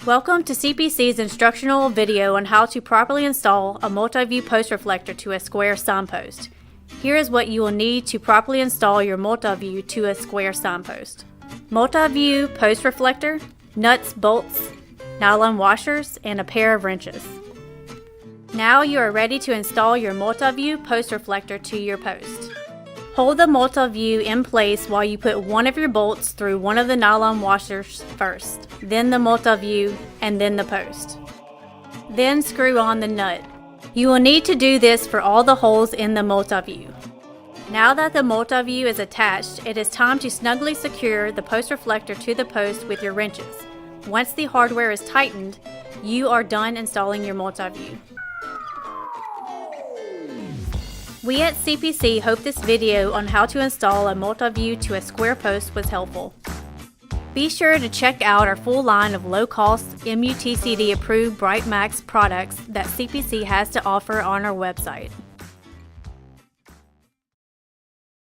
Welcome to CPC's instructional video on how to properly install a multi-view post reflector to a square signpost. Here is what you will need to properly install your multi-view to a square signpost. Multi-view post reflector, nuts, bolts, nylon washers, and a pair of wrenches. Now you are ready to install your multi-view post reflector to your post. Hold the multi-view in place while you put one of your bolts through one of the nylon washers first, then the multi-view, and then the post. Then screw on the nut. You will need to do this for all the holes in the multi-view. Now that the multi-view is attached, it is time to snugly secure the post reflector to the post with your wrenches. Once the hardware is tightened, you are done installing your multi-view. We at CPC hope this video on how to install a multi-view to a square post was helpful. Be sure to check out our full line of low-cost MUTCD approved BrightMax products that CPC has to offer on our website.